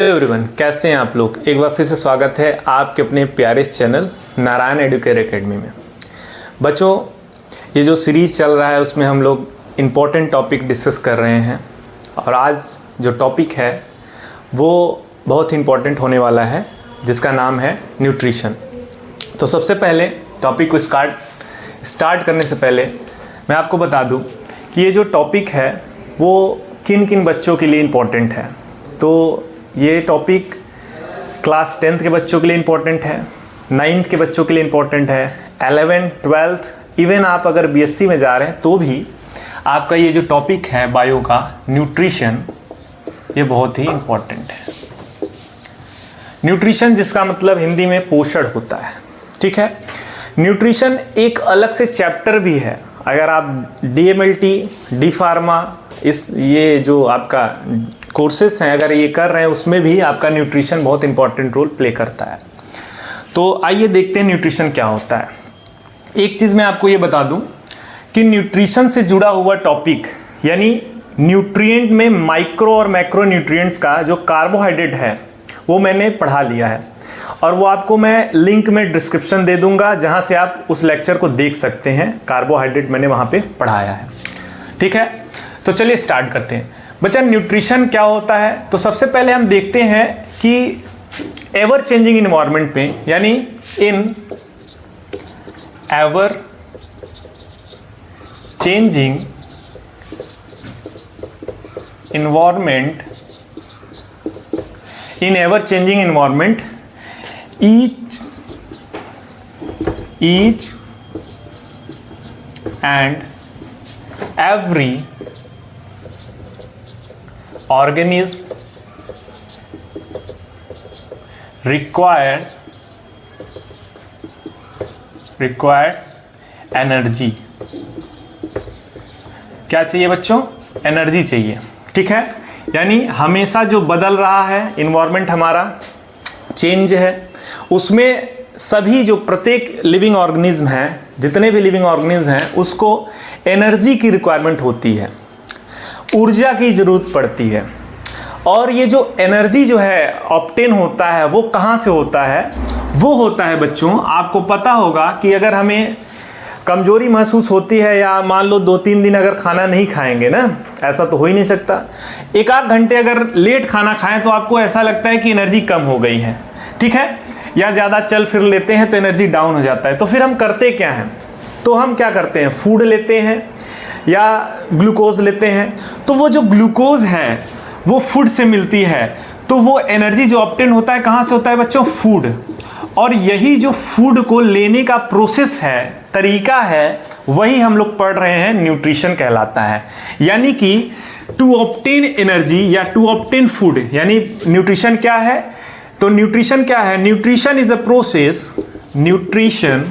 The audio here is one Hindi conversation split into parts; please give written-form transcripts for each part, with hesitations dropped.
एवरीवन, कैसे हैं आप लोग। एक बार फिर से स्वागत है आपके अपने प्यारे चैनल नारायण एडुकेयर एकेडमी में। बच्चों, ये जो सीरीज़ चल रहा है उसमें हम लोग इम्पोर्टेंट टॉपिक डिस्कस कर रहे हैं और आज जो टॉपिक है वो बहुत ही इम्पोर्टेंट होने वाला है, जिसका नाम है न्यूट्रिशन। तो सबसे पहले टॉपिक को स्टार्ट करने से पहले मैं आपको बता दूं कि ये जो टॉपिक है वो किन किन बच्चों के लिए इम्पोर्टेंट है। तो ये टॉपिक क्लास 10th के बच्चों के लिए इम्पोर्टेंट है, 9th के बच्चों के लिए इम्पोर्टेंट है, 11th, 12th, इवन आप अगर बीएससी में जा रहे हैं तो भी आपका ये जो टॉपिक है बायो का न्यूट्रिशन, ये बहुत ही इम्पोर्टेंट है। न्यूट्रिशन जिसका मतलब हिंदी में पोषण होता है, ठीक है। न्यूट्रिशन एक अलग से चैप्टर भी है। अगर आप डीएमएलटी, डी फार्मा, ये जो आपका कोर्सेस हैं अगर ये कर रहे हैं उसमें भी आपका न्यूट्रिशन बहुत इंपॉर्टेंट रोल प्ले करता है। तो आइए देखते हैं न्यूट्रिशन क्या होता है। एक चीज़ मैं आपको ये बता दूं कि न्यूट्रिशन से जुड़ा हुआ टॉपिक यानी न्यूट्रिएंट में माइक्रो और मैक्रो न्यूट्रिएंट्स का जो कार्बोहाइड्रेट है वो मैंने पढ़ा लिया है और वो आपको मैं लिंक में डिस्क्रिप्शन दे दूंगा जहाँ से आप उस लेक्चर को देख सकते हैं। कार्बोहाइड्रेट मैंने वहाँ पे पढ़ाया है, ठीक है। तो चलिए स्टार्ट करते हैं। बच्चा, न्यूट्रिशन क्या होता है? तो सबसे पहले हम देखते हैं कि एवर चेंजिंग इन्वायरमेंट में यानी in ever changing environment, in ever changing environment each and every organism required energy. क्या चाहिए बच्चों? एनर्जी चाहिए, ठीक है। यानी हमेशा जो बदल रहा है इन्वायरमेंट, हमारा चेंज है, उसमें सभी जो प्रत्येक लिविंग ऑर्गेनिज्म हैं, जितने भी लिविंग ऑर्गेनिज्म हैं, उसको एनर्जी की रिक्वायरमेंट होती है, ऊर्जा की ज़रूरत पड़ती है। और ये जो एनर्जी जो है ऑब्टेन होता है वो कहाँ से होता है? वो होता है बच्चों, आपको पता होगा कि अगर हमें कमजोरी महसूस होती है या मान लो 2-3 दिन अगर खाना नहीं खाएंगे ना, ऐसा तो हो ही नहीं सकता। 1-8 घंटे अगर लेट खाना खाएं तो आपको ऐसा लगता है कि एनर्जी कम हो गई है, ठीक है। या ज़्यादा चल फिर लेते हैं तो एनर्जी डाउन हो जाता है। तो फिर हम करते क्या हैं? तो हम क्या करते हैं? फूड लेते हैं या ग्लूकोज लेते हैं। तो वो जो ग्लूकोज है वो फूड से मिलती है, तो वो एनर्जी जो ऑब्टेन होता है कहाँ से होता है बच्चों? फूड। और यही जो फूड को लेने का प्रोसेस है, तरीका है, वही हम लोग पढ़ रहे हैं, न्यूट्रिशन कहलाता है। यानी कि टू ऑब्टेन एनर्जी या टू ऑब्टेन फूड, यानी न्यूट्रिशन क्या है? तो न्यूट्रिशन क्या है? Nutrition is a process, nutrition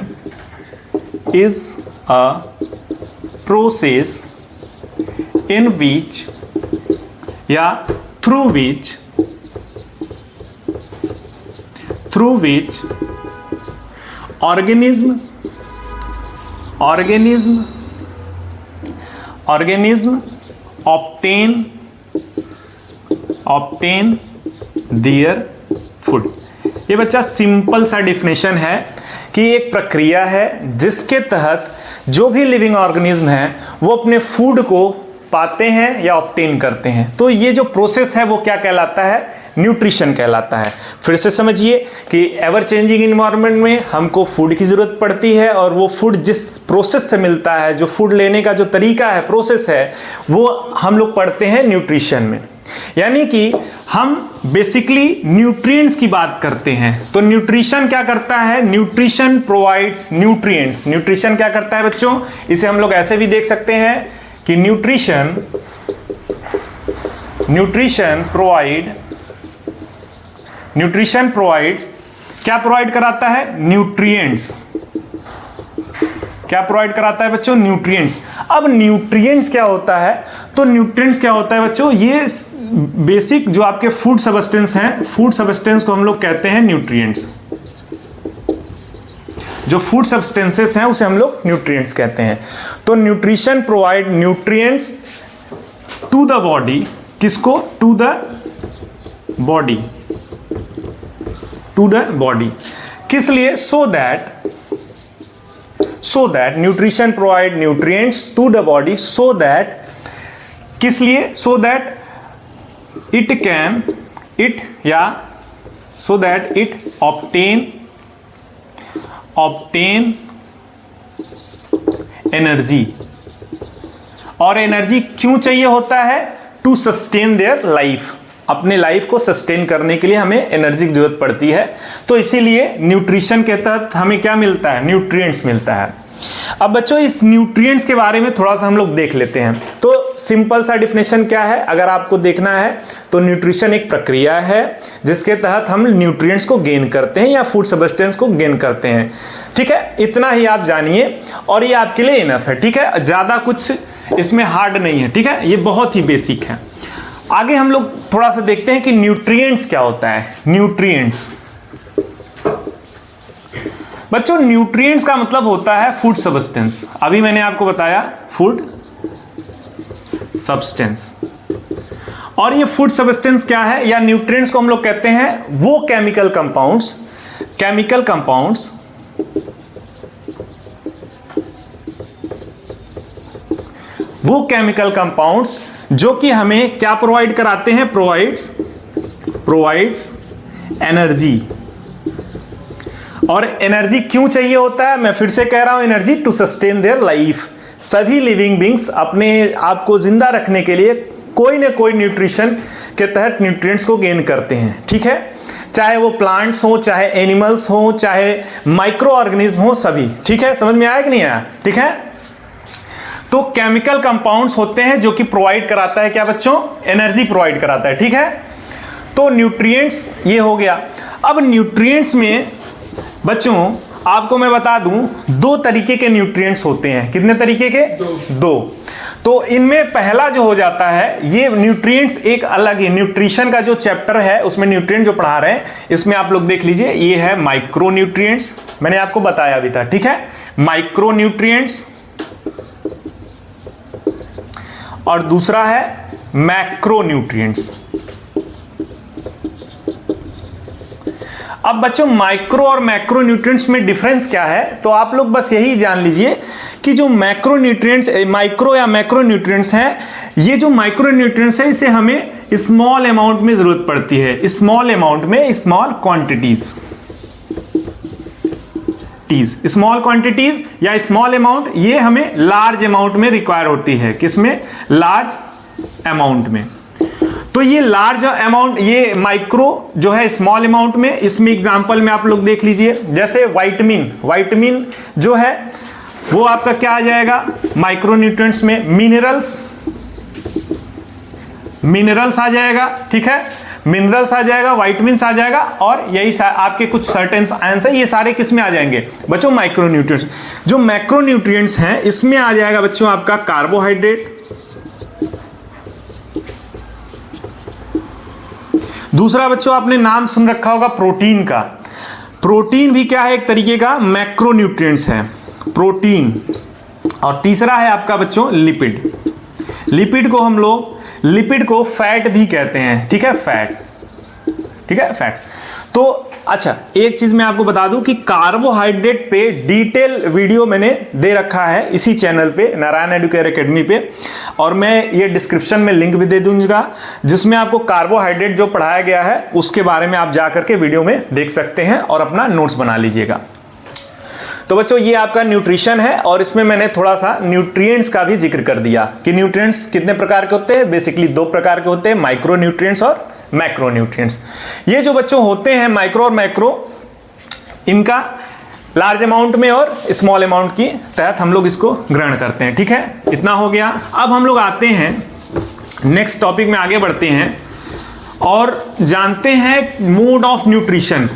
is a process in which या through which organism obtain their food। ये बच्चा सिंपल सा डिफिनेशन है कि एक प्रक्रिया है जिसके तहत जो भी लिविंग ऑर्गेनिज्म है वो अपने फूड को पाते हैं या ऑब्टेन करते हैं। तो ये जो प्रोसेस है वो क्या कहलाता है? न्यूट्रिशन कहलाता है। फिर से समझिए कि एवर चेंजिंग इन्वायरमेंट में हमको फूड की ज़रूरत पड़ती है और वो फूड जिस प्रोसेस से मिलता है, जो फूड लेने का जो तरीका है, प्रोसेस है, वो हम लोग पढ़ते हैं न्यूट्रिशन में। यानी कि हम बेसिकली न्यूट्रिएंट्स की बात करते हैं। तो न्यूट्रिशन क्या करता है? Nutrition provides nutrients. न्यूट्रिशन क्या करता है बच्चों? इसे हम लोग ऐसे भी देख सकते हैं कि न्यूट्रिशन प्रोवाइड्स क्या प्रोवाइड कराता है? न्यूट्रिएंट्स। क्या प्रोवाइड कराता है बच्चों? न्यूट्रिएंट्स। अब न्यूट्रिएंट्स क्या होता है? तो न्यूट्रिएंट्स क्या होता है बच्चों? ये बेसिक जो आपके फूड सब्सटेंस हैं, फूड सब्सटेंस को हम लोग कहते हैं न्यूट्रिएंट्स। जो फूड सब्सटेंसेस हैं उसे हम लोग न्यूट्रिएंट्स कहते हैं। तो nutrition provide nutrients to the body, किसको? To the body, to the body. किस लिए? So that nutrition provide nutrients to the body, so that, किस लिए? So that it obtain energy. और एनर्जी क्यों चाहिए होता है? टू सस्टेन देयर लाइफ, अपने लाइफ को सस्टेन करने के लिए हमें एनर्जी की जरूरत पड़ती है। तो इसीलिए न्यूट्रिशन के तहत हमें क्या मिलता है? न्यूट्रिएंट्स मिलता है। अब बच्चों इस न्यूट्रिएंट्स के बारे में थोड़ा सा हम लोग देख लेते हैं। तो सिंपल सा डिफिनेशन क्या है अगर आपको देखना है तो न्यूट्रिशन एक प्रक्रिया है जिसके तहत हम न्यूट्रिएंट्स को गेन करते हैं या फूड सब्सटेंस को गेन करते हैं। ठीक है, इतना ही आप जानिए और ये आपके लिए इनफ है। ठीक है, ज्यादा कुछ इसमें हार्ड नहीं है। ठीक है, ये बहुत ही बेसिक है। आगे हम लोग थोड़ा सा देखते हैं कि न्यूट्रिएंट्स क्या होता है। न्यूट्रिएंट्स बच्चों, न्यूट्रिएंट्स का मतलब होता है फूड सब्सटेंस। अभी मैंने आपको बताया फूड सब्सटेंस। और ये फूड सब्सटेंस क्या है या न्यूट्रिएंट्स को हम लोग कहते हैं वो केमिकल कंपाउंड्स जो कि हमें क्या प्रोवाइड कराते हैं? Provides energy. और एनर्जी क्यों चाहिए होता है? मैं फिर से कह रहा हूं, energy to sustain their life. सभी लिविंग बींग्स अपने आप को जिंदा रखने के लिए कोई ना कोई न्यूट्रिशन के तहत न्यूट्रिएंट्स को गेन करते हैं। ठीक है, चाहे वो प्लांट्स हो, चाहे एनिमल्स हो, चाहे माइक्रो ऑर्गेनिज्म हो, सभी। ठीक है, समझ में आया कि नहीं आया? ठीक है, तो केमिकल कंपाउंड्स होते हैं जो कि प्रोवाइड कराता है क्या बच्चों? एनर्जी प्रोवाइड कराता है। ठीक है, तो न्यूट्रिएंट्स ये हो गया। अब न्यूट्रिएंट्स में बच्चों आपको मैं बता दूं दो तरीके के न्यूट्रिएंट्स होते हैं। कितने तरीके के? दो। तो इनमें पहला जो हो जाता है, ये न्यूट्रिएंट्स एक अलग ही न्यूट्रिशन का जो चैप्टर है उसमें न्यूट्रिएंट जो पढ़ा रहे हैं इसमें आप लोग देख लीजिए, ये है माइक्रो न्यूट्रिएंट्स। मैंने आपको बताया भी था। ठीक है, माइक्रो न्यूट्रिएंट्स और दूसरा है मैक्रो न्यूट्रिएंट्स। अब बच्चों माइक्रो और मैक्रो न्यूट्रिएंट्स में डिफरेंस क्या है? तो आप लोग बस यही जान लीजिए कि जो माइक्रो या मैक्रो न्यूट्रिएंट्स हैं, ये जो माइक्रो न्यूट्रिएंट्स है इसे हमें स्मॉल अमाउंट में जरूरत पड़ती है। स्मॉल अमाउंट में, स्मॉल क्वांटिटीज या स्मॉल अमाउंट, ये हमें लार्ज अमाउंट में रिक्वायर होती है। किसमें? लार्ज अमाउंट में। तो ये लार्ज अमाउंट, ये माइक्रो जो है स्मॉल अमाउंट में। इसमें एग्जांपल में आप लोग देख लीजिए, जैसे विटामिन जो है वो आपका क्या आ जाएगा माइक्रो न्यूट्रिएंट्स में? मिनरल्स आ जाएगा। ठीक है, मिनरल्स आ जाएगा, विटामिन्स आ जाएगा और यही आपके कुछ सर्टेन आयंस है, ये सारे किस में आ जाएंगे बच्चों? Micro nutrients. जो मैक्रो न्यूट्रिएंट्स हैं इसमें आ जाएगा बच्चों आपका कार्बोहाइड्रेट। दूसरा बच्चों आपने नाम सुन रखा होगा प्रोटीन का। प्रोटीन भी क्या है? एक तरीके का मैक्रो न्यूट्रिएंट्स है, प्रोटीन। और तीसरा है आपका बच्चों लिपिड। लिपिड को फैट भी कहते हैं। ठीक है, फैट। तो अच्छा, एक चीज मैं आपको बता दूं कि कार्बोहाइड्रेट पे डिटेल वीडियो मैंने दे रखा है इसी चैनल पे, नारायण एडुकेयर एकेडमी पे, और मैं ये डिस्क्रिप्शन में लिंक भी दे दूंगा जिसमें आपको कार्बोहाइड्रेट जो पढ़ाया गया है उसके बारे में आप जा करके वीडियो में देख सकते हैं और अपना नोट्स बना लीजिएगा। तो बच्चों ये आपका न्यूट्रिशन है और इसमें मैंने थोड़ा सा न्यूट्रिएंट्स का भी जिक्र कर दिया कि न्यूट्रिएंट्स कितने प्रकार के होते हैं। बेसिकली दो प्रकार के होते हैं, माइक्रो न्यूट्रिएंट्स और मैक्रो न्यूट्रिएंट्स। ये जो बच्चों होते हैं माइक्रो और मैक्रो, इनका लार्ज अमाउंट में और स्मॉल अमाउंट की तहत हम लोग इसको ग्रहण करते हैं। ठीक है, इतना हो गया। अब हम लोग आते हैं नेक्स्ट टॉपिक में, आगे बढ़ते हैं और जानते हैं मोड ऑफ न्यूट्रिशन,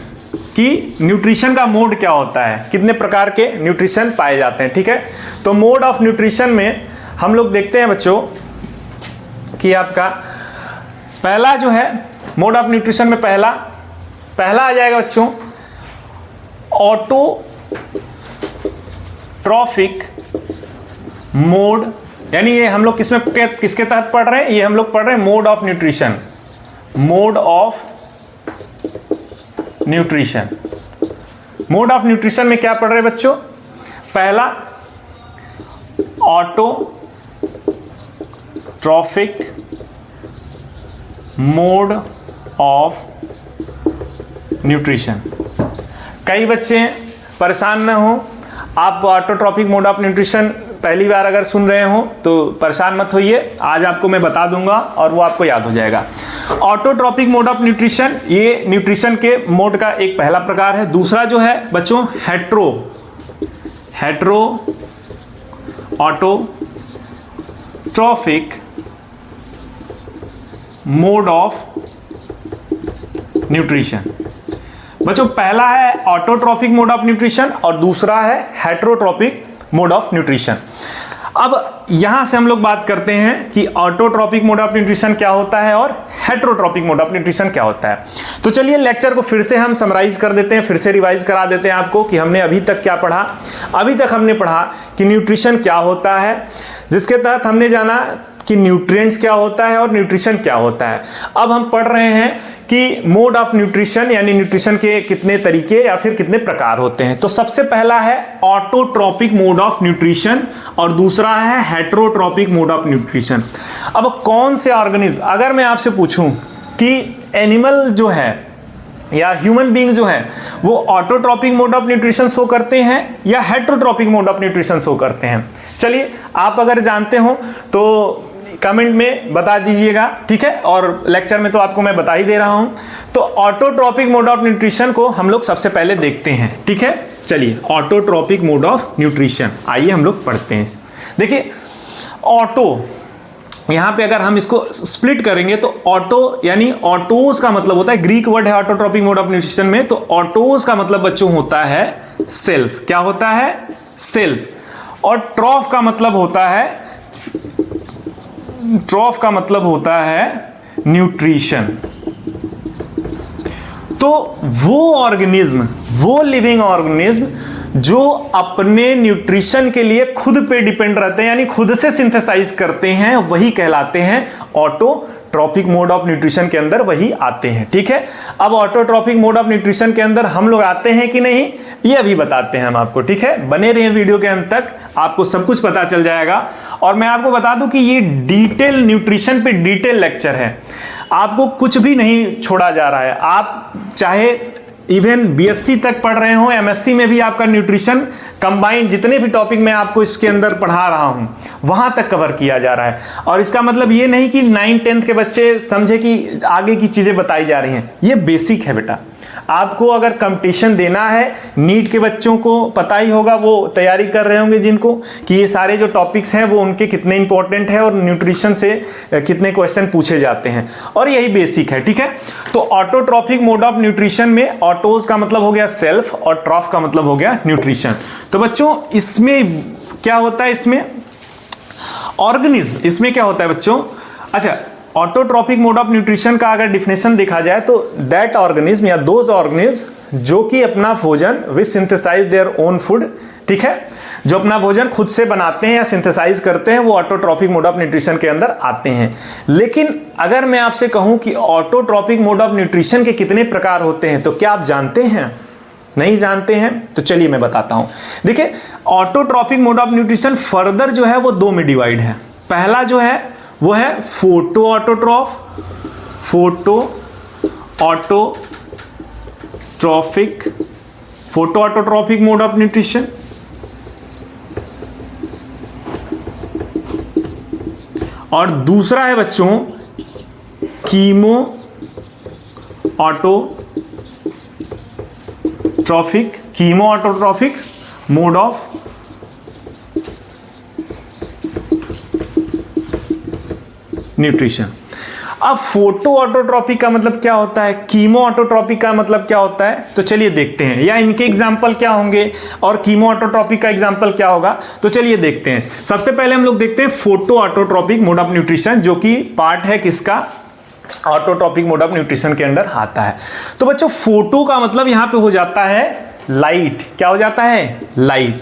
कि न्यूट्रिशन का मोड क्या होता है, कितने प्रकार के न्यूट्रिशन पाए जाते हैं। ठीक है, तो मोड ऑफ न्यूट्रिशन में हम लोग देखते हैं बच्चों कि आपका पहला जो है मोड ऑफ न्यूट्रिशन में पहला आ जाएगा बच्चों ऑटोट्रॉफिक मोड। यानी ये हम लोग किसके तहत पढ़ रहे हैं? ये हम लोग पढ़ रहे हैं mode of nutrition. Mode of nutrition. Mode of nutrition में क्या पढ़ रहे बच्चों? पहला ऑटोट्रॉफिक मोड ऑफ न्यूट्रिशन। कई बच्चे परेशान न हो, आप ऑटोट्रॉफिक मोड ऑफ न्यूट्रिशन पहली बार अगर सुन रहे हो तो परेशान मत होइए, आज आपको मैं बता दूंगा और वो आपको याद हो जाएगा। ऑटोट्रॉफिक मोड ऑफ न्यूट्रिशन ये न्यूट्रिशन के मोड का एक पहला प्रकार है। दूसरा जो है बच्चों hetero autotrophic mode of nutrition. बच्चों पहला है ऑटोट्रॉफिक मोड ऑफ न्यूट्रिशन और दूसरा है हेट्रोट्रॉफिक मोड ऑफ न्यूट्रिशन। अब यहां से हम लोग बात करते हैं कि ऑटोट्रॉफिक मोड ऑफ न्यूट्रिशन क्या होता है और हेट्रोट्रॉफिक मोड ऑफ न्यूट्रिशन क्या होता है। तो चलिए लेक्चर को फिर से हम समराइज कर देते हैं, फिर से रिवाइज करा देते हैं आपको कि हमने अभी तक क्या पढ़ा। अभी तक हमने पढ़ा कि न्यूट्रिशन क्या होता है, जिसके तहत हमने जाना कि न्यूट्रिएंट्स क्या होता है और न्यूट्रिशन क्या होता है। अब हम पढ़ रहे हैं कि मोड ऑफ न्यूट्रिशन यानी न्यूट्रिशन के कितने तरीके या फिर कितने प्रकार होते हैं। तो सबसे पहला है ऑटोट्रॉपिक मोड ऑफ न्यूट्रिशन और दूसरा है हेट्रोट्रॉपिक मोड ऑफ न्यूट्रिशन। अब कौन से ऑर्गेनिज्म, अगर मैं आपसे पूछूं कि एनिमल जो है या ह्यूमन बीइंग जो है वो autotrophic mode of nutrition show करते हैं या heterotrophic mode of nutrition show करते हैं, चलिए आप अगर जानते हो तो कमेंट में बता दीजिएगा, ठीक है। और लेक्चर में तो आपको मैं बता ही दे रहा हूं। तो ऑटोट्रॉपिक मोड ऑफ न्यूट्रिशन को हम लोग सबसे पहले देखते हैं, ठीक है। चलिए ऑटोट्रॉपिक मोड ऑफ न्यूट्रिशन आइए हम लोग पढ़ते हैं। देखिए ऑटो, यहां पे अगर हम इसको स्प्लिट करेंगे तो ऑटो यानी ऑटोज का मतलब होता है, ग्रीक वर्ड है ऑटोट्रॉपिक मोड ऑफ न्यूट्रिशन में, तो ऑटोज का मतलब बच्चों होता है सेल्फ। क्या होता है? सेल्फ। और ट्रॉफ का मतलब होता है न्यूट्रिशन। तो वो ऑर्गेनिज्म, वो लिविंग ऑर्गेनिज्म जो अपने न्यूट्रिशन के लिए खुद पे डिपेंड रहते हैं यानी खुद से सिंथेसाइज करते हैं, वही कहलाते हैं ऑटोट्रॉपिक मोड ऑफ न्यूट्रिशन के अंदर वही आते हैं, ठीक है। अब ऑटोट्रॉपिक मोड ऑफ न्यूट्रिशन के अंदर हम लोग आते हैं कि नहीं ये अभी बताते हैं हम आपको, ठीक है। बने रहिए वीडियो के अंत तक, आपको सब कुछ पता चल जाएगा। और मैं आपको बता दूं कि ये डिटेल न्यूट्रिशन पे डिटेल लेक्चर है, आपको कुछ भी नहीं छोड़ा जा रहा है। आप चाहे इवन बीएससी तक पढ़ रहे हो, एमएससी में भी आपका न्यूट्रिशन कंबाइंड जितने भी टॉपिक मैं आपको इसके अंदर पढ़ा रहा हूं वहां तक कवर किया जा रहा है। और इसका मतलब ये नहीं कि 9th-10th के बच्चे समझे कि आगे की चीजें बताई जा रही हैं, ये बेसिक है बेटा। आपको अगर कंपटीशन देना है, नीट के बच्चों को पता ही होगा, वो तैयारी कर रहे होंगे जिनको, कि ये सारे जो टॉपिक्स हैं वो उनके कितने इंपॉर्टेंट है और न्यूट्रिशन से कितने क्वेश्चन पूछे जाते हैं, और यही बेसिक है, ठीक है। तो ऑटोट्रॉफिक मोड ऑफ न्यूट्रिशन में ऑटोज का मतलब हो गया सेल्फ और ट्रॉफ का मतलब हो गया न्यूट्रिशन। तो बच्चों इसमें क्या होता है, इसमें ऑर्गेनिज्म, इसमें क्या होता है बच्चों, अच्छा ऑटोट्रॉपिक मोड ऑफ न्यूट्रिशन का अगर डिफिनेशन देखा जाए तो दैट ऑर्गेनिज्म या दोज ऑर्गेनिज्म जो कि अपना भोजन विच सिंथेसाइज देयर ओन फूड, ठीक है, जो अपना भोजन खुद से बनाते हैं या सिंथेसाइज करते हैं, वो ऑटोट्रॉपिक मोड ऑफ न्यूट्रिशन के अंदर आते हैं। लेकिन अगर मैं आपसे कहूं कि ऑटोट्रॉपिक मोड ऑफ न्यूट्रिशन के कितने प्रकार होते हैं तो क्या आप जानते हैं? नहीं जानते हैं? तो चलिए मैं बताता हूं। देखिए autotrophic mode of nutrition further जो है वो दो में डिवाइड है। पहला जो है वो है photo autotrophic mode of nutrition, और दूसरा है बच्चों chemo autotrophic mode of nutrition. अब फोटो ऑटोट्रॉपिक का मतलब क्या होता है, कीमो ऑटोट्रॉपिक का मतलब क्या होता है, तो चलिए देखते हैं, या इनके एग्जाम्पल क्या होंगे और कीमो ऑटोट्रॉपिक का एग्जाम्पल क्या होगा, तो चलिए देखते हैं। सबसे पहले हम लोग देखते हैं photo autotrophic mode of nutrition, जो कि पार्ट है किसका, ऑटोट्रॉपिक मोड ऑफ न्यूट्रिशन के अंदर आता है। तो बच्चों फोटो का मतलब यहां पे हो जाता है लाइट। क्या हो जाता है? लाइट।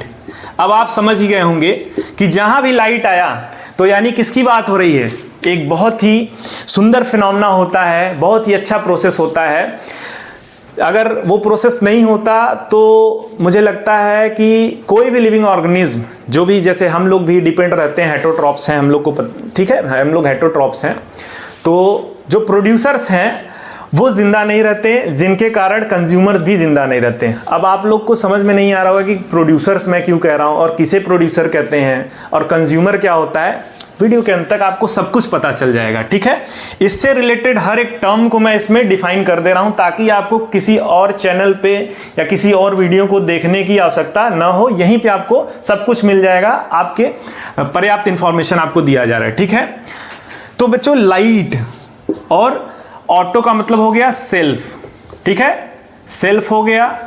अब आप समझ ही गए होंगे कि जहां भी लाइट आया तो यानी किसकी बात हो रही है, एक बहुत ही सुंदर फिनोमेना होता है, बहुत ही अच्छा प्रोसेस होता है। अगर वो प्रोसेस नहीं होता तो मुझे लगता है कि कोई भी लिविंग ऑर्गेनिज्म जो भी, जैसे हम लोग भी डिपेंड रहते हैं, हेटरोट्रॉप्स हैं हम लोग को, ठीक है, हम लोग हेटरोट्रॉप्स हैं, तो जो प्रोड्यूसर्स हैं वो जिंदा नहीं रहते, जिनके कारण कंज्यूमर्स भी जिंदा नहीं रहते। अब आप लोग को समझ में नहीं आ रहा होगा कि प्रोड्यूसर्स मैं क्यों कह रहा हूँ और किसे प्रोड्यूसर कहते हैं और कंज्यूमर क्या होता है। वीडियो के अंत तक आपको सब कुछ पता चल जाएगा, ठीक है। इससे रिलेटेड हर एक टर्म को मैं इसमें डिफाइन कर दे रहा हूं ताकि आपको किसी और चैनल पे या किसी और वीडियो को देखने की आवश्यकता न हो। यहीं पे आपको सब कुछ मिल जाएगा, आपके पर्याप्त इंफॉर्मेशन आपको दिया जा रहा है, ठीक है। तो बच्चों, लाइट और ऑटो का मतलब हो गया सेल्फ, ठीक है, सेल्फ हो गया।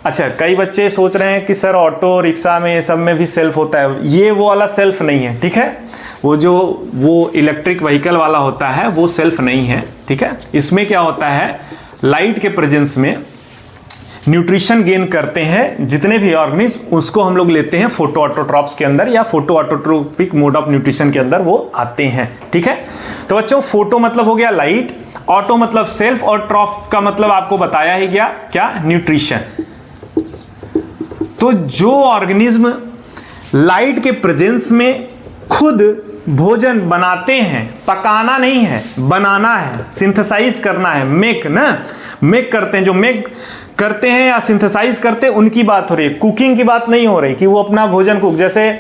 अच्छा, कई बच्चे सोच रहे हैं कि सर ऑटो रिक्शा में सब में भी सेल्फ होता है, ये वो वाला सेल्फ नहीं है, ठीक है। वो इलेक्ट्रिक व्हीकल वाला होता है वो सेल्फ नहीं है, ठीक है। इसमें क्या होता है, लाइट के प्रेजेंस में न्यूट्रिशन गेन करते हैं जितने भी ऑर्गेनिज्म, उसको हम लोग लेते हैं फोटो ऑटोट्रॉप्स के अंदर या photo autotrophic mode of nutrition के अंदर वो आते हैं, ठीक है। तो बच्चों, फोटो मतलब हो गया लाइट, ऑटो मतलब सेल्फ, और ट्रॉफ का मतलब आपको बताया ही गया, क्या, न्यूट्रिशन। तो जो ऑर्गेनिज्म लाइट के प्रेजेंस में खुद भोजन बनाते हैं, पकाना नहीं है, बनाना है, सिंथेसाइज करना है, मेक करते हैं, जो मेक करते हैं या सिंथेसाइज करते हैं उनकी बात हो रही है, कुकिंग की बात नहीं हो रही कि वो अपना भोजन कुक। जैसे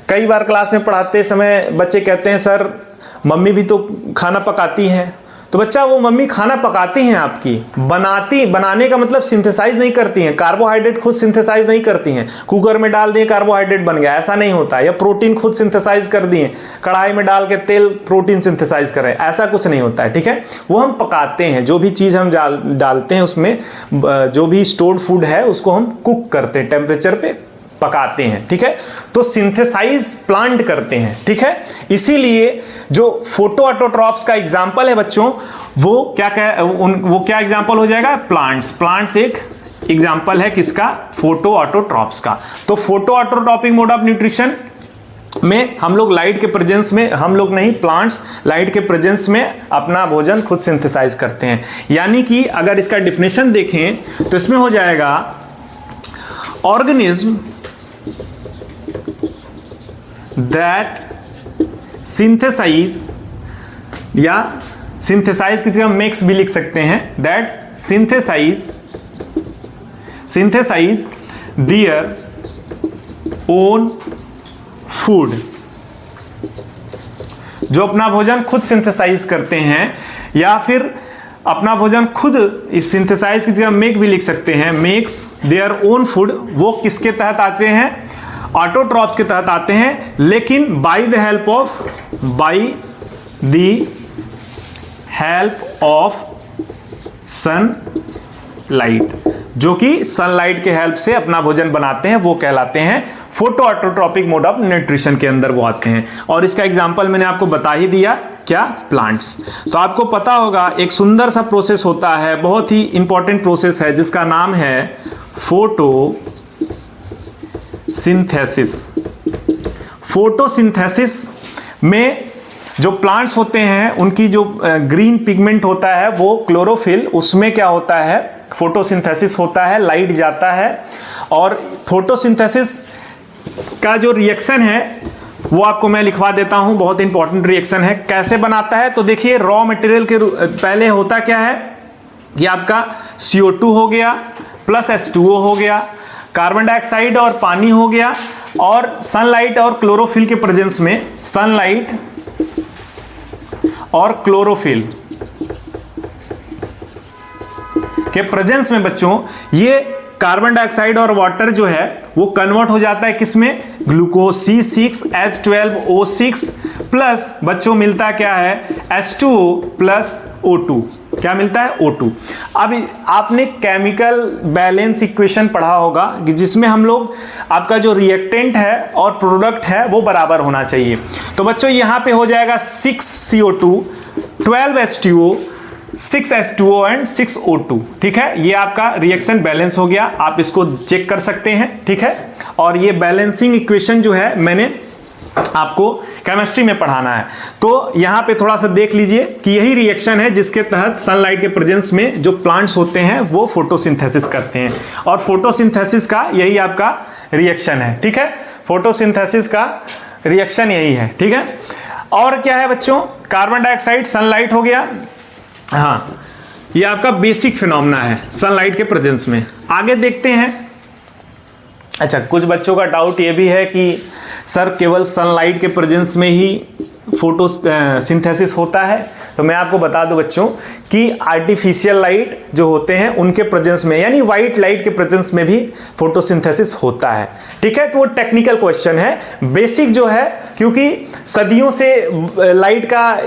कई बार क्लास में पढ़ाते समय बच्चे कहते हैं सर मम्मी भी तो खाना पकाती हैं, तो बच्चा वो मम्मी खाना पकाती हैं आपकी, बनाने का मतलब सिंथेसाइज नहीं करती हैं, कार्बोहाइड्रेट खुद सिंथेसाइज नहीं करती हैं, कुकर में डाल दिए कार्बोहाइड्रेट बन गया, ऐसा नहीं होता। या प्रोटीन खुद सिंथेसाइज कर दिए, कढ़ाई में डाल के तेल प्रोटीन सिंथेसाइज करें, ऐसा कुछ नहीं होता है, ठीक है। वो हम पकाते हैं, जो भी चीज़ हम डालते हैं उसमें, जो भी स्टोर्ड फूड है उसको हम कुक करते हैं, टेम्परेचर पे पकाते हैं, ठीक है। तो सिंथेसाइज प्लांट करते हैं, ठीक है। इसीलिए जो फोटो ऑटोट्रॉप्स का एग्जांपल है बच्चों, वो क्या एग्जांपल हो जाएगा, प्लांट्स एक एग्जांपल है किसका, फोटो ऑटोट्रॉप्स का। तो photo autotrophic mode of nutrition में हम लोग लाइट के प्रेजेंस में, हम लोग नहीं, प्लांट्स लाइट के प्रेजेंस में अपना भोजन खुद सिंथेसाइज करते हैं। यानी कि अगर इसका डिफिनेशन देखें तो इसमें हो जाएगा ऑर्गेनिज्म that synthesize, या synthesize की जगह makes भी लिख सकते हैं, that synthesize their own food, जो अपना भोजन खुद सिंथेसाइज करते हैं, या फिर अपना भोजन खुद, इस सिंथेसाइज की जगह मेक भी लिख सकते हैं, मेक्स देयर ओन फूड। वो किसके तहत आते हैं, ऑटोट्रॉप्स के तहत आते हैं, लेकिन by the help of sunlight, जो कि सनलाइट के हेल्प से अपना भोजन बनाते हैं, वो कहलाते हैं photo autotrophic mode of nutrition के अंदर वो आते हैं। और इसका एग्जांपल मैंने आपको बता ही दिया, क्या, प्लांट्स। तो आपको पता होगा एक सुंदर सा प्रोसेस होता है, बहुत ही इंपॉर्टेंट प्रोसेस है, जिसका नाम है फोटोसिंथेसिस। फोटोसिंथेसिस में जो प्लांट्स होते हैं उनकी जो ग्रीन पिगमेंट होता है वो क्लोरोफिल, उसमें क्या होता है, फोटोसिंथेसिस होता है, लाइट जाता है। और फोटोसिंथेसिस का जो रिएक्शन है वो आपको मैं लिखवा देता हूं, बहुत इंपॉर्टेंट रिएक्शन है। कैसे बनाता है, तो देखिए रॉ मटेरियल के पहले होता क्या है कि आपका CO2 हो गया प्लस H2O हो गया, कार्बन डाइऑक्साइड और पानी हो गया, और सनलाइट और क्लोरोफिल के प्रेजेंस में, सनलाइट और क्लोरोफिल के प्रेजेंस में बच्चों, ये कार्बन डाइऑक्साइड और वाटर जो है वो कन्वर्ट हो जाता है किसमें, ग्लूकोज C6H12O6 प्लस बच्चों मिलता क्या है, H2O प्लस O2। क्या मिलता है, O2। अब आपने केमिकल बैलेंस इक्वेशन पढ़ा होगा कि जिसमें हम लोग, आपका जो रिएक्टेंट है और प्रोडक्ट है वो बराबर होना चाहिए। तो बच्चों यहां पे हो जाएगा 6CO2, 12H2O, 6H2O and 6O2, ठीक है। ये आपका रिएक्शन बैलेंस हो गया, आप इसको चेक कर सकते हैं, ठीक है। और ये बैलेंसिंग इक्वेशन जो है मैंने आपको केमिस्ट्री में पढ़ाना है। तो यहाँ पे थोड़ा सा देख लीजिए कि यही रिएक्शन है जिसके तहत सनलाइट के प्रेजेंस में जो प्लांट्स होते हैं वो फोटोसिंथेसिस करते हैं, और फोटोसिंथेसिस का यही आपका रिएक्शन है। ठीक है, फोटोसिंथेसिस का रिएक्शन यही है। ठीक है, और क्या है बच्चों, कार्बन डाइऑक्साइड, सनलाइट हो गया। हाँ, ये आपका बेसिक फिनोमेना है सनलाइट के प्रेजेंस में। आगे देखते हैं। अच्छा, कुछ बच्चों का डाउट ये भी है कि सर केवल सनलाइट के प्रेजेंस में ही फोटोसिंथेसिस होता है। तो मैं आपको बता दूं बच्चों कि आर्टिफिशियल लाइट जो होते हैं उनके प्रेजेंस में, यानी वाइट लाइट के प्रेजेंस में भी फोटोसिंथेसिस होता है। ठीक है, तो वो टेक्निकल क्वेश्चन है। बेसिक जो है, क्योंकि सदियों से लाइट का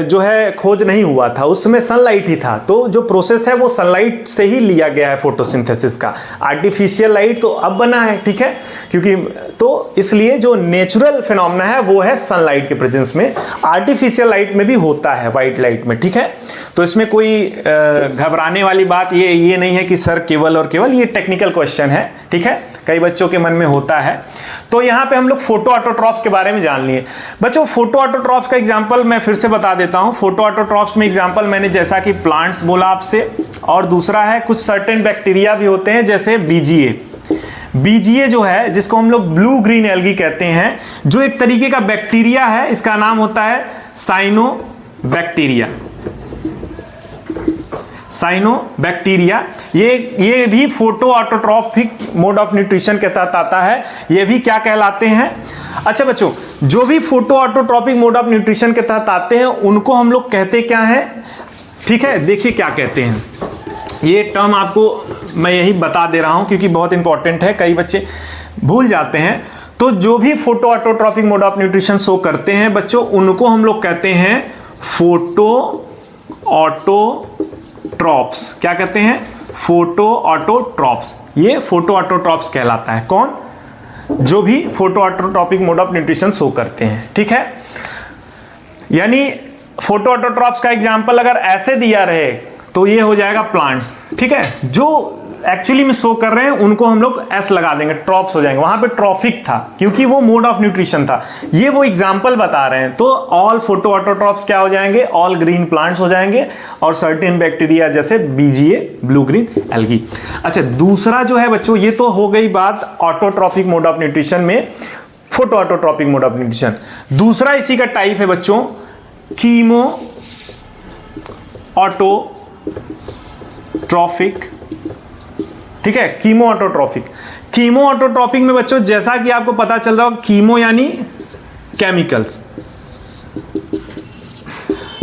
जो है खोज नहीं हुआ था, उस समय सनलाइट ही था, तो जो प्रोसेस है वो सनलाइट से ही लिया गया है फोटोसिंथेसिस का। आर्टिफिशियल लाइट तो अब बना है। ठीक है, क्योंकि तो इसलिए जो नेचुरल फिनोमेना है वो है सनलाइट के प्रेजेंस में। आर्टिफिशियल लाइट में भी होता है, वाइट लाइट में। ठीक है, तो इसमें कोई घबराने वाली बात ये नहीं है कि सर केवल और केवल, ये टेक्निकल क्वेश्चन है। ठीक है, कई बच्चों के मन में होता है। तो यहाँ पे हम लोग फोटो ऑटोट्रॉप्स के बारे में जान लिए। बच्चों, फोटो ऑटोट्रॉप्स का एग्जांपल मैं फिर से बता देता हूँ। फोटो ऑटोट्रॉप्स में एग्जांपल मैंने जैसा कि प्लांट्स बोला आपसे, और दूसरा है कुछ सर्टेन बैक्टीरिया भी होते हैं जैसे बीजीए। बीजीए जो है, जिसको हम लोग ब्लू ग्रीन एल्गी कहते हैं, जो एक तरीके का बैक्टीरिया है, इसका नाम होता है साइनोबैक्टीरिया। साइनोबैक्टीरिया ये भी photo autotrophic mode of nutrition के तहत आता है। ये भी क्या कहलाते हैं? अच्छा बच्चों, जो भी photo autotrophic mode of nutrition के तहत आते हैं उनको हम लोग कहते क्या हैं? ठीक है, देखिए क्या कहते हैं। ये टर्म आपको मैं यही बता दे रहा हूं क्योंकि बहुत इंपॉर्टेंट है, कई बच्चे भूल जाते हैं। तो जो भी photo autotrophic mode of nutrition show करते हैं बच्चों, उनको हम लोग कहते हैं फोटो ऑटोट्रॉप्स। क्या कहते हैं? Photo autotrophs. ये फोटो ऑटोट्रॉप्स कहलाता है। कौन? जो भी photo autotrophic mode of nutrition show करते हैं। ठीक है, यानी फोटो ऑटोट्रॉप्स का एग्जांपल अगर ऐसे दिया रहे तो ये हो जाएगा प्लांट्स। ठीक है, जो एक्चुअली में शो कर रहे हैं उनको हम लोग एस लगा देंगे, ट्रॉप्स हो जाएंगे। वहां पे ट्रॉफिक था क्योंकि वो मोड ऑफ न्यूट्रिशन था। ये वो एग्जांपल बता रहे हैं। तो ऑल फोटो ऑटोट्रॉप्स क्या हो जाएंगे? ऑल ग्रीन प्लांट्स हो जाएंगे, और सर्टेन बैक्टीरिया जैसे बीजीए, ब्लू ग्रीन एल्गी। अच्छा, दूसरा जो है बच्चों, ये तो हो गई बात ऑटोट्रॉपिक मोड ऑफ न्यूट्रिशन में, photo autotrophic mode of nutrition. दूसरा इसी का टाइप है बच्चों कीमो ऑटोट्रॉपिक। ठीक है, कीमो ऑटोट्रॉपिक। कीमो ऑटोट्रॉपिक में बच्चों, जैसा कि आपको पता चल रहा हो, कीमो यानी केमिकल्स।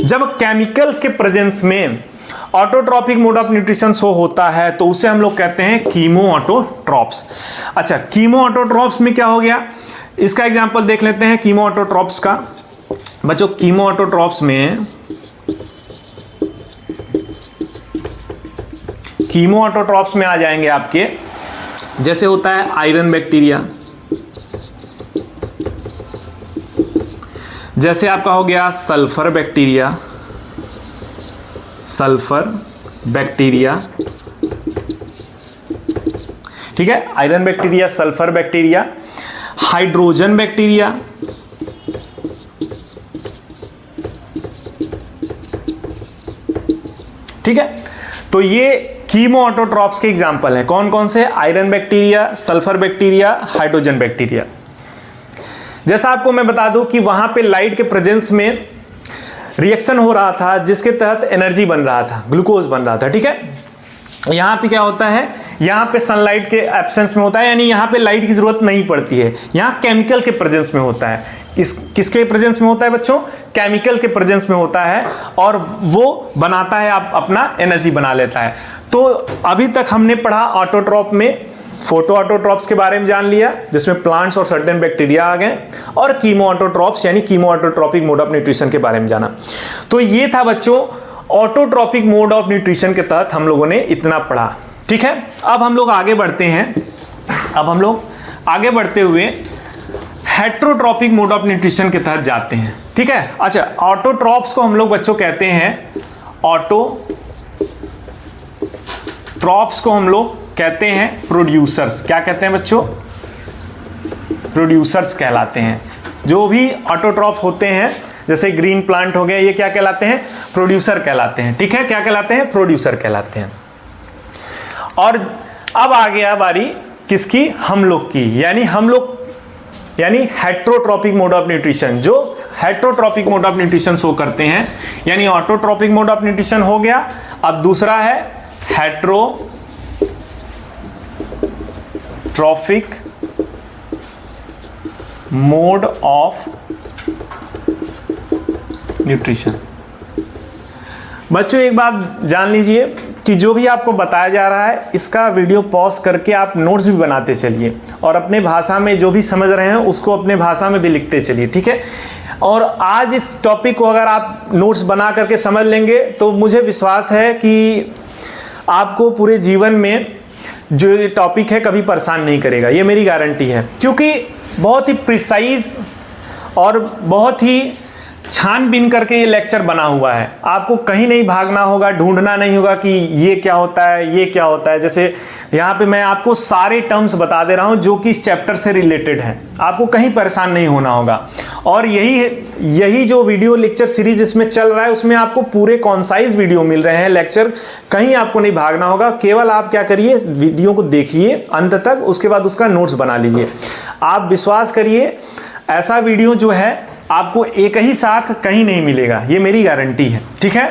जब केमिकल्स के प्रेजेंस में autotrophic mode of nutrition show होता है तो उसे हम लोग कहते हैं कीमो ऑटोट्रॉप्स। अच्छा, कीमो ऑटोट्रॉप्स में क्या हो गया, इसका एग्जांपल देख लेते हैं कीमो ऑटोट्रॉप्स का। बच्चों, कीमो ऑटोट्रॉप्स में कीमो ऑटोट्रॉप्स में आ जाएंगे आपके, जैसे होता है आयरन बैक्टीरिया, जैसे आपका हो गया सल्फर बैक्टीरिया, सल्फर बैक्टीरिया। ठीक है, iron bacteria, sulphur bacteria, hydrogen bacteria, ठीक है। तो ये कीमो ऑटोट्रॉप्स के एग्जाम्पल हैं। कौन कौन से? Iron bacteria, sulphur bacteria, hydrogen bacteria. जैसा आपको मैं बता दूं कि वहां पे लाइट के प्रेजेंस में रिएक्शन हो रहा था जिसके तहत एनर्जी बन रहा था, ग्लूकोज बन रहा था। ठीक है, यहां पे क्या होता है, यहां पे सनलाइट के एब्सेंस में होता है, यानी यहां पे लाइट की जरूरत नहीं पड़ती है। यहां केमिकल के प्रेजेंस में होता है। किसके प्रेजेंस में होता है बच्चों? केमिकल के प्रेजेंस में होता है, और वो बनाता है, आप अपना एनर्जी बना लेता है। तो अभी तक हमने पढ़ा ऑटोट्रॉप में, फोटो ऑटोट्रॉप्स के बारे में जान लिया जिसमें प्लांट्स और सर्टेन बैक्टीरिया आ गए, और कीमो ऑटोट्रॉप्स यानी chemo autotrophic mode of nutrition के बारे में जाना। तो ये था बच्चों ऑटोट्रॉपिक मोड ऑफ न्यूट्रिशन के तहत हम लोगों ने इतना पढ़ा। ठीक है, अब हम लोग आगे बढ़ते हैं। अब हम लोग आगे बढ़ते हुए हेट्रोट्रॉपिक मोड ऑफ न्यूट्रिशन के तहत जाते हैं। ठीक है, अच्छा, ऑटोट्रॉप्स को हम लोग बच्चों कहते हैं, ऑटोट्रॉप्स को हम लोग कहते हैं प्रोड्यूसर्स। क्या कहते हैं बच्चों? प्रोड्यूसर्स कहलाते हैं। जो भी ऑटोट्रॉफ्स होते हैं जैसे ग्रीन प्लांट हो गया, ये क्या कहलाते हैं? प्रोड्यूसर कहलाते हैं। ठीक है, क्या कहलाते हैं? प्रोड्यूसर कहलाते हैं। और अब आ गया बारी किसकी? हम लोग की, यानी हम लोग यानी हेट्रोट्रॉपिक मोड ऑफ न्यूट्रिशन, जो heterotrophic mode of nutrition show करते हैं। यानी ऑटोट्रॉपिक मोड ऑफ न्यूट्रिशन हो गया। अब दूसरा है हेट्रोट्रॉपिक मोड ऑफ न्यूट्रिशन। बच्चों एक बात जान लीजिए कि जो भी आपको बताया जा रहा है इसका वीडियो पॉज करके आप नोट्स भी बनाते चलिए और अपने भाषा में जो भी समझ रहे हैं उसको अपने भाषा में भी लिखते चलिए। ठीक है, और आज इस टॉपिक को अगर आप नोट्स बना करके समझ लेंगे तो मुझे विश्वास है कि आपको पूरे जीवन में जो ये टॉपिक है कभी परेशान नहीं करेगा, ये मेरी गारंटी है। क्योंकि बहुत ही प्रिसाइज और बहुत ही छानबीन करके ये लेक्चर बना हुआ है। आपको कहीं नहीं भागना होगा, ढूंढना नहीं होगा कि ये क्या होता है, ये क्या होता है। जैसे यहाँ पे मैं आपको सारे टर्म्स बता दे रहा हूँ जो कि इस चैप्टर से रिलेटेड हैं, आपको कहीं परेशान नहीं होना होगा। और यही जो वीडियो लेक्चर सीरीज इसमें चल रहा है उसमें आपको पूरे कॉन्साइज वीडियो मिल रहे हैं, लेक्चर, कहीं आपको नहीं भागना होगा। केवल आप क्या करिए, वीडियो को देखिए अंत तक, उसके बाद उसका नोट्स बना लीजिए। आप विश्वास करिए ऐसा वीडियो जो है आपको एक ही साथ कहीं नहीं मिलेगा, ये मेरी गारंटी है। ठीक है,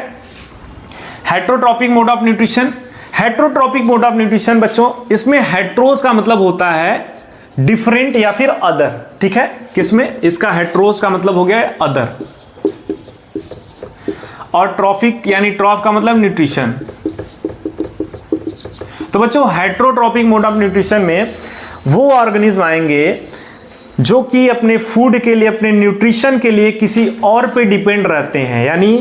heterotrophic mode of nutrition. Heterotrophic mode of nutrition बच्चों, इसमें हेट्रोस का मतलब होता है डिफरेंट या फिर अदर। ठीक है, किसमें? इसका हेट्रोस का मतलब हो गया अदर, और ट्रॉफिक यानी ट्रॉफ का मतलब न्यूट्रिशन। तो बच्चों हेट्रोट्रॉपिक मोड ऑफ न्यूट्रिशन में वो ऑर्गेनिज्म आएंगे जो कि अपने फूड के लिए, अपने न्यूट्रिशन के लिए किसी और पे डिपेंड रहते हैं। यानी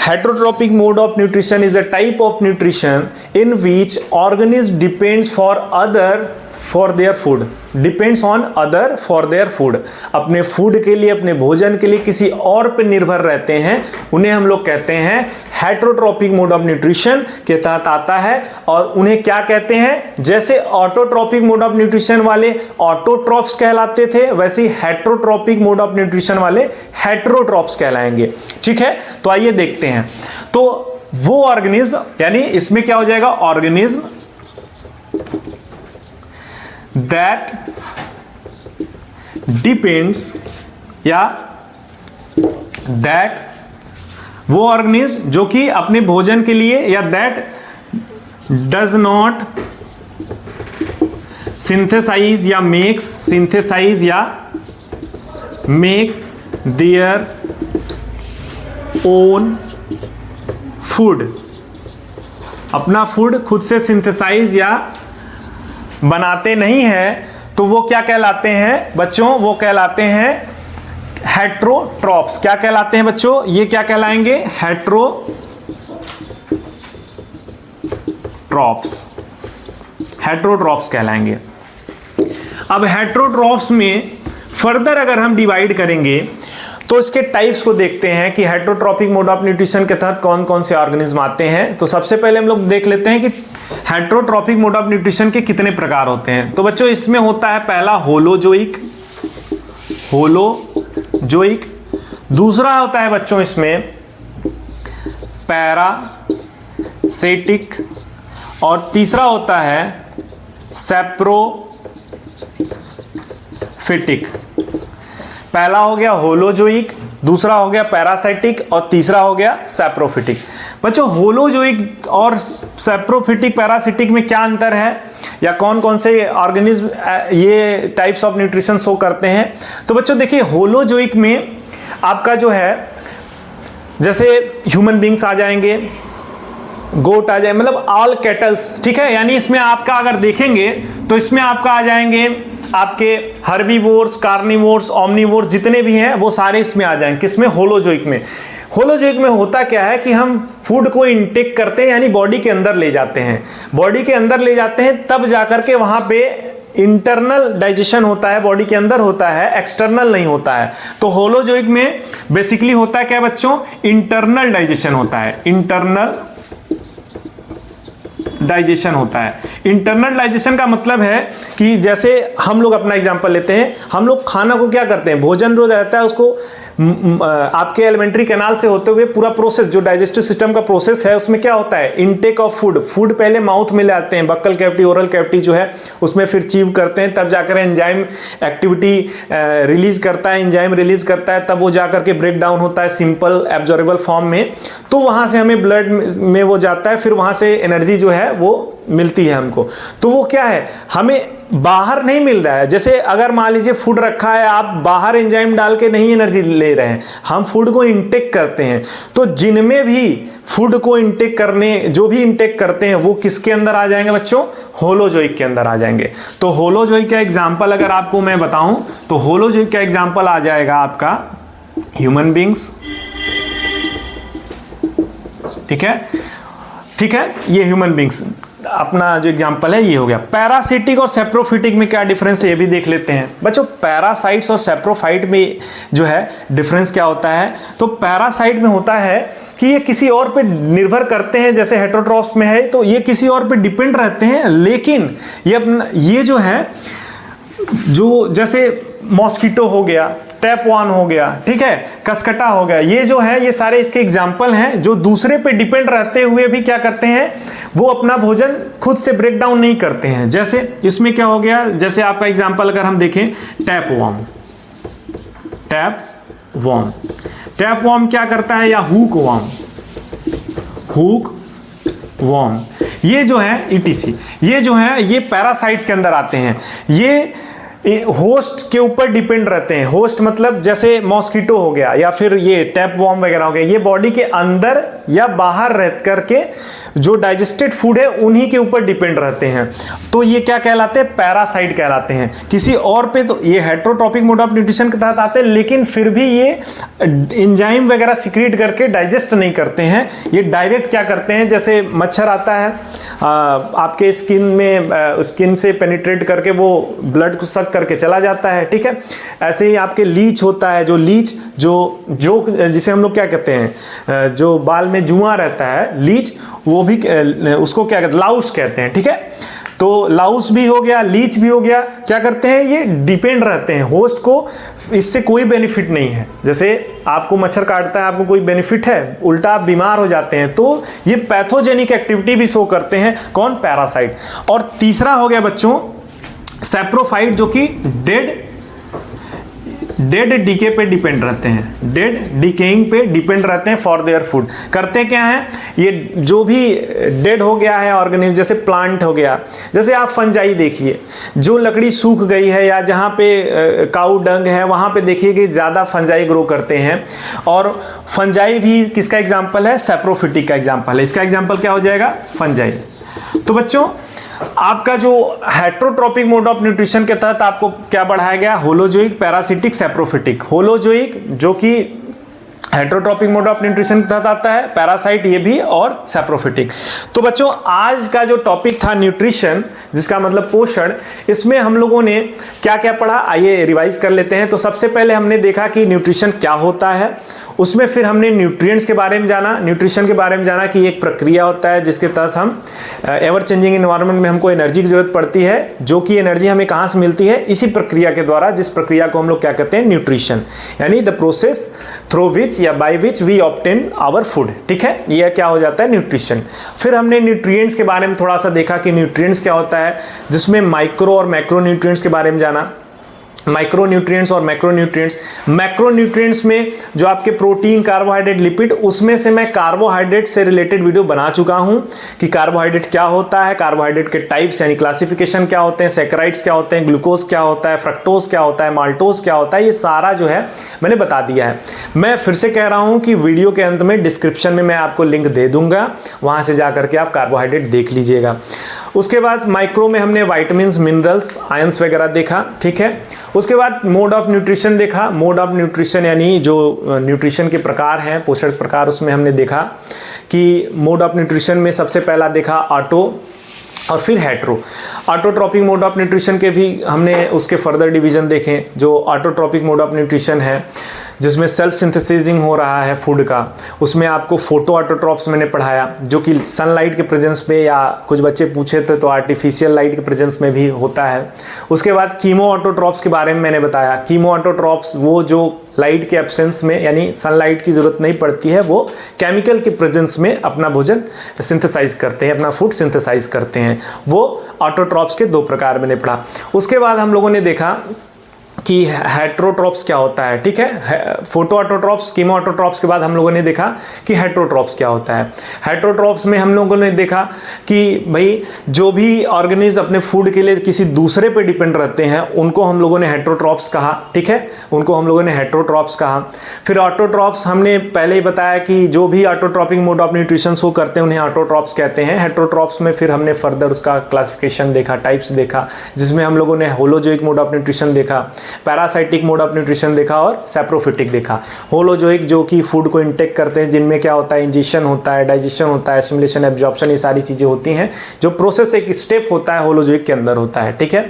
heterotrophic mode of nutrition is a type of nutrition in which organism depends for other for their food, depends on other for their food. अपने फूड के लिए, अपने भोजन के लिए किसी और पे निर्भर रहते हैं, उन्हें हम लोग कहते हैं हेट्रोट्रॉपिक मोड ऑफ न्यूट्रिशन के तहत आता है। और उन्हें क्या कहते हैं? जैसे ऑटोट्रॉपिक मोड ऑफ न्यूट्रिशन वाले ऑटोट्रॉप्स कहलाते थे, वैसे हेट्रोट्रॉपिक मोड ऑफ न्यूट्रिशन वाले हेट्रोट्रॉप्स कहलाएंगे। ठीक है, तो आइए देखते हैं। तो वो ऑर्गेनिज्म, यानी इसमें क्या हो जाएगा? ऑर्गेनिज्म that depends या that वो ऑर्गेनिज्म जो कि अपने भोजन के लिए, या that does not synthesize या makes synthesize या make their own food, अपना फूड खुद से सिंथेसाइज या बनाते नहीं है, तो वो क्या कहलाते हैं बच्चों? वो कहलाते हैं हेट्रोट्रॉप्स। क्या कहलाते हैं बच्चों? ये क्या कहलाएंगे? हेट्रोट्रॉप्स, हेट्रोट्रॉप्स कहलाएंगे। अब हेट्रोट्रॉप्स में फर्दर अगर हम डिवाइड करेंगे तो इसके टाइप्स को देखते हैं कि हेट्रोट्रॉपिक मोड ऑफ न्यूट्रिशन के तहत कौन कौन से ऑर्गेनिज्म आते हैं। तो सबसे पहले हम लोग देख लेते हैं कि हेट्रोट्रॉपिक मोड ऑफ न्यूट्रिशन के कितने प्रकार होते हैं। तो बच्चों इसमें होता है पहला होलोजोइक, होलोजोइक। दूसरा होता है बच्चों इसमें पैरासिटिक, और तीसरा होता है सैप्रोफिटिक। पहला हो गया होलोजोइक, दूसरा हो गया पैरासाइटिक, और तीसरा हो गया सैप्रोफिटिक। बच्चों होलोजोइक और सैप्रोफिटिक, पैरासिटिक में क्या अंतर है, या कौन कौन से ऑर्गेनिज्म ये टाइप्स ऑफ न्यूट्रिशन शो करते हैं? तो बच्चों देखिए होलोजोइक में आपका जो है, जैसे ह्यूमन बींग्स आ जाएंगे, गोट आ जाए, मतलब ऑल कैटल्स। ठीक है, यानी इसमें आपका अगर देखेंगे तो इसमें आपका आ जाएंगे आपके हर्बीवोर्स, कार्निवोर्स, ओमनिवोर्स, जितने भी हैं वो सारे इसमें आ जाएंगे। किसमें? होलोजोइक में। होलोजोइक में होता क्या है कि हम फूड को इनटेक करते हैं, यानी बॉडी के अंदर ले जाते हैं, बॉडी के अंदर ले जाते हैं, तब जाकर के वहां पे इंटरनल डाइजेशन होता है, बॉडी के अंदर होता है, एक्सटर्नल नहीं होता है। तो होलोजोइक में बेसिकली होता है क्या बच्चों? इंटरनल डाइजेशन होता है, इंटरनल डाइजेशन होता है। इंटरनल डाइजेशन का मतलब है कि जैसे हम लोग अपना एग्जांपल लेते हैं, हम लोग खाना को क्या करते हैं, भोजन जो रहता है उसको आपके एलिमेंट्री कैनाल से होते हुए पूरा प्रोसेस, जो डाइजेस्टिव सिस्टम का प्रोसेस है, उसमें क्या होता है, इनटेक ऑफ फूड पहले माउथ में ले आते हैं, बक्कल कैविटी, ओरल कैविटी जो है उसमें फिर चीव करते हैं, तब जाकर एंजाइम एक्टिविटी रिलीज करता है, एंजाइम रिलीज करता है, तब वो जाकर के ब्रेक डाउन होता है सिंपल एब्जॉर्बेबल फॉर्म में, तो वहां से हमें ब्लड में वो जाता है, फिर वहां से एनर्जी जो है वो मिलती है हमको। तो वो क्या है, हमें बाहर नहीं मिल रहा है। जैसे अगर मान लीजिए फूड रखा है, आप बाहर एंजाइम डाल के नहीं एनर्जी ले रहे हैं, हम फूड को इंटेक करते हैं। तो जिनमें भी फूड को इंटेक करने, जो भी इंटेक करते हैं, वो किसके अंदर आ जाएंगे बच्चों, होलोजोइक के अंदर आ जाएंगे। तो होलोजोइक का एग्जाम्पल अगर आपको मैं बताऊं तो होलोजोइक का एग्जाम्पल आ जाएगा आपका ह्यूमन बींग्स, ठीक है, ये ह्यूमन बींग्स अपना जो एग्जांपल है ये हो गया। पैरासिटिक और सेप्रोफिटिक में क्या डिफरेंस है ये भी देख लेते हैं बच्चों। पैरासाइट्स और सेप्रोफाइट में जो है डिफरेंस क्या होता है, तो पैरासाइट में होता है कि ये किसी और पे निर्भर करते हैं, जैसे हेटेरोट्रॉफ्स में है तो ये किसी और पे डिपेंड रहते हैं, लेकिन ये जो है, जो जैसे मॉस्किटो हो गया, टैपवान हो गया, ठीक है, कसकटा हो गया, ये जो है ये सारे इसके एग्जाम्पल हैं जो दूसरे पे डिपेंड रहते हुए भी क्या करते हैं, वो अपना भोजन खुद से ब्रेक डाउन नहीं करते हैं। जैसे इसमें क्या हो गया, जैसे आपका एग्जाम्पल अगर हम देखें, टैपवार्म क्या करता है, या हुक वॉर्म, ये जो है ETC, ये जो है ये पैरासाइट्स के अंदर आते हैं, ये होस्ट के ऊपर डिपेंड रहते हैं। होस्ट मतलब जैसे मॉस्किटो हो गया या फिर ये टैपवार्म वगैरह हो गया, ये बॉडी के अंदर या बाहर रह करके जो डाइजेस्टेड फूड है उन्हीं के ऊपर डिपेंड रहते हैं। तो ये क्या कहलाते हैं, पैरासाइट कहलाते हैं। किसी और पे तो ये हेटेरोट्रॉपिक मोड ऑफ न्यूट्रिशन के तहत आते हैं, लेकिन फिर भी ये एंजाइम वगैरह सिक्रीट करके डाइजेस्ट नहीं करते हैं, ये डायरेक्ट क्या करते हैं, जैसे मच्छर आता है आपके स्किन में, स्किन से पेनिट्रेट करके वो ब्लड को सक करके चला जाता है, ठीक है। ऐसे ही आपके लीच होता है, जो लीच जो जिसे हम लोग क्या कहते हैं, जो बाल में जुआ रहता है लीच, वो भी उसको क्या कहते हैं, लाउस कहते हैं, ठीक है। तो लाउस भी हो गया, लीच भी हो गया, क्या करते हैं, ये डिपेंड रहते हैं, होस्ट को इससे कोई बेनिफिट नहीं है। जैसे आपको मच्छर काटता है, आपको कोई बेनिफिट है, उल्टा आप बीमार हो जाते हैं, तो ये पैथोजेनिक एक्टिविटी भी शो करते हैं, कौन, पैरासाइट। और तीसरा हो गया बच्चों सैप्रोफाइट, जो कि डेड डीके पे डिपेंड रहते हैं, डेड डिकेइंग पे डिपेंड रहते हैं फॉर देयर फूड। करते क्या है, ये जो भी डेड हो गया है ऑर्गेनिज्म, जैसे प्लांट हो गया, जैसे आप फंजाई देखिए, जो लकड़ी सूख गई है या जहाँ पे काऊ डंग है वहाँ पे देखिए कि ज़्यादा फंजाई ग्रो करते हैं। और फंजाई भी किसका एग्जाम्पल है, सैप्रोफिटिक का एग्जाम्पल है। इसका एग्जाम्पल क्या हो जाएगा, फंजाई। तो बच्चों आपका जो हेटेरोट्रॉपिक मोड ऑफ न्यूट्रिशन के तहत आपको क्या बढ़ाया गया, होलोजोइक, पैरासिटिक, सैप्रोफिटिक। होलोजोइक जो कि हेटेरोट्रॉपिक मोड ऑफ न्यूट्रिशन के तहत आता है, पैरासाइट ये भी, और सैप्रोफिटिक। तो बच्चों आज का जो टॉपिक था न्यूट्रिशन, जिसका मतलब पोषण, इसमें हम लोगों ने क्या क्या पढ़ा, आइए रिवाइज कर लेते हैं। तो सबसे पहले हमने देखा कि न्यूट्रिशन क्या होता है, उसमें फिर हमने न्यूट्रिएंट्स के बारे में जाना, न्यूट्रिशन के बारे में जाना कि एक प्रक्रिया होता है जिसके तहत हम एवर चेंजिंग एनवायरनमेंट में हमको एनर्जी की जरूरत पड़ती है, जो कि एनर्जी हमें कहाँ से मिलती है, इसी प्रक्रिया के द्वारा, जिस प्रक्रिया को हम लोग क्या कहते हैं, न्यूट्रिशन, यानी द प्रोसेस थ्रू विच या by which we obtain our food, ठीक है। यह क्या हो जाता है, न्यूट्रिशन। फिर हमने न्यूट्रिएंट्स के बारे में थोड़ा सा देखा कि न्यूट्रिएंट्स क्या होता है, जिसमें माइक्रो और मैक्रो न्यूट्रिएंट्स के बारे में जाना। माइक्रोन्यूट्रिएंट्स और मैक्रोन्यूट्रिएंट्स। मैक्रोन्यूट्रिएंट्स में जो आपके प्रोटीन, कार्बोहाइड्रेट, लिपिड, उसमें से मैं कार्बोहाइड्रेट से रिलेटेड वीडियो बना चुका हूं कि कार्बोहाइड्रेट क्या होता है, कार्बोहाइड्रेट के टाइप्स यानी क्लासिफिकेशन क्या होते हैं, सैकराइड्स क्या होते हैं, ग्लूकोज क्या होता है, फ्रक्टोज क्या होता है, माल्टोज क्या होता है, ये सारा जो है मैंने बता दिया है। मैं फिर से कह रहा हूं कि वीडियो के अंत में डिस्क्रिप्शन में मैं आपको लिंक दे दूंगा, वहां से जाकर के आप कार्बोहाइड्रेट देख लीजिएगा। उसके बाद माइक्रो में हमने विटामिन्स, मिनरल्स, आयंस वगैरह देखा, ठीक है। उसके बाद मोड ऑफ न्यूट्रिशन देखा। मोड ऑफ न्यूट्रिशन यानी जो न्यूट्रिशन के प्रकार हैं, पोषक प्रकार, उसमें हमने देखा कि मोड ऑफ न्यूट्रिशन में सबसे पहला देखा ऑटो और फिर hetero. Autotrophic mode of nutrition के भी हमने उसके फर्दर डिवीजन देखे। जो ऑटोट्रॉपिक मोड ऑफ न्यूट्रिशन है, जिसमें सेल्फ सिंथेसाइजिंग हो रहा है फूड का, उसमें आपको फोटो ऑटोट्रॉप्स मैंने पढ़ाया जो कि सनलाइट के प्रेजेंस में या कुछ बच्चे पूछे थे तो आर्टिफिशियल लाइट के प्रेजेंस में भी होता है। उसके बाद कीमो ऑटोट्रॉप्स के बारे में मैंने बताया। कीमो ऑटोट्रॉप्स वो जो लाइट के एब्सेंस में यानी सनलाइट की ज़रूरत नहीं पड़ती है, वो केमिकल के प्रेजेंस में अपना भोजन सिंथेसाइज करते हैं, अपना फूड सिंथेसाइज करते हैं। वो ऑटोट्रॉप्स के 2 प्रकार मैंने पढ़ा। उसके बाद हम लोगों ने देखा कि हेट्रोट्रॉप्स क्या होता है, ठीक है। फोटो ऑटोट्रॉप्स, कीमो ऑटोट्रॉप्स के बाद हम लोगों ने देखा कि हेट्रोट्रॉप्स क्या होता है। हेट्रोट्रॉप्स में हम लोगों ने देखा कि भाई जो भी ऑर्गेनिज्म अपने फूड के लिए किसी दूसरे पे डिपेंड रहते हैं उनको हम लोगों ने हेट्रोट्रॉप्स कहा, ठीक है, उनको हम लोगों ने हेट्रोट्रॉप्स कहा। फिर ऑटोट्रॉप्स हमने पहले ही बताया कि जो भी autotrophic mode of nutrition show करते हैं उन्हें ऑटोट्रॉप्स कहते हैं। हेट्रोट्रॉप्स में फिर हमने फर्दर उसका क्लासिफिकेशन देखा, टाइप्स देखा, जिसमें हम लोगों ने होलोजोइक मोड ऑफ न्यूट्रिशन देखा, पैरासाइटिक मोड ऑफ न्यूट्रिशन देखा और सैप्रोफिटिक देखा। होलोजोइक जो कि फूड को इंटेक करते हैं, जिनमें क्या होता है, इंजेशन होता है, डाइजेशन होता है, एसिमिलेशन, एब्जॉर्प्शन, ये सारी चीज़ें होती हैं। जो प्रोसेस एक स्टेप होता है होलोजोइक के अंदर होता है, ठीक है।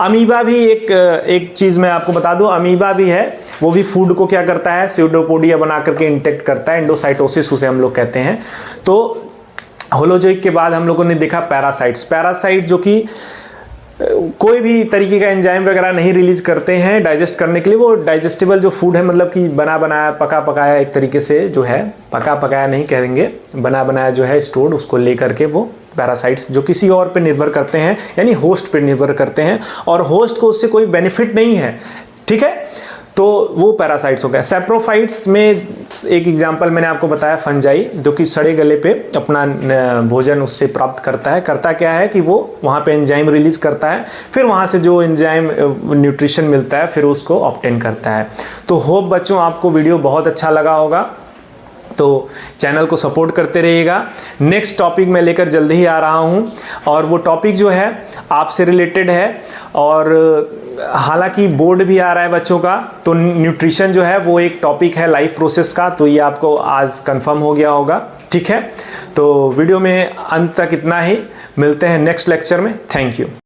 अमीबा भी एक चीज़ मैं आपको बता दूं, अमीबा भी है, वो भी फूड को क्या करता है, स्यूडोपोडिया बना करके इंटेक्ट करता है, एंडोसाइटोसिस उसे हम लोग कहते हैं। तो होलोजोइक के बाद हम लोगों ने देखा पैरासाइट्स। पैरासाइट जो कि कोई भी तरीके का एंजाइम वगैरह नहीं रिलीज करते हैं डाइजेस्ट करने के लिए, वो डाइजेस्टिबल जो फूड है, मतलब कि बना बनाया पका पकाया एक तरीके से जो है, पका पकाया नहीं कहेंगे, बना बनाया जो है स्टोर्ड, उसको लेकर के वो पैरासाइट्स जो किसी और पे निर्भर करते हैं यानी होस्ट पे निर्भर करते हैं और होस्ट को उससे कोई बेनिफिट नहीं है, ठीक है, तो वो पैरासाइट्स हो गया। सैप्रोफाइट्स में एक एग्जांपल मैंने आपको बताया फंजाई, जो कि सड़े गले पे अपना भोजन उससे प्राप्त करता है। करता क्या है कि वो वहाँ पे एंजाइम रिलीज करता है, फिर वहाँ से जो एंजाइम न्यूट्रिशन मिलता है फिर उसको ऑब्टेन करता है। तो होप बच्चों आपको वीडियो बहुत अच्छा लगा होगा, तो चैनल को सपोर्ट करते रहिएगा। नेक्स्ट टॉपिक मैं लेकर जल्दी ही आ रहा हूँ और वो टॉपिक जो है आपसे रिलेटेड है और हालांकि बोर्ड भी आ रहा है बच्चों का, तो न्यूट्रिशन जो है वो एक टॉपिक है लाइफ प्रोसेस का, तो ये आपको आज कंफर्म हो गया होगा, ठीक है। तो वीडियो में अंत तक इतना ही, मिलते हैं नेक्स्ट लेक्चर में। Thank you.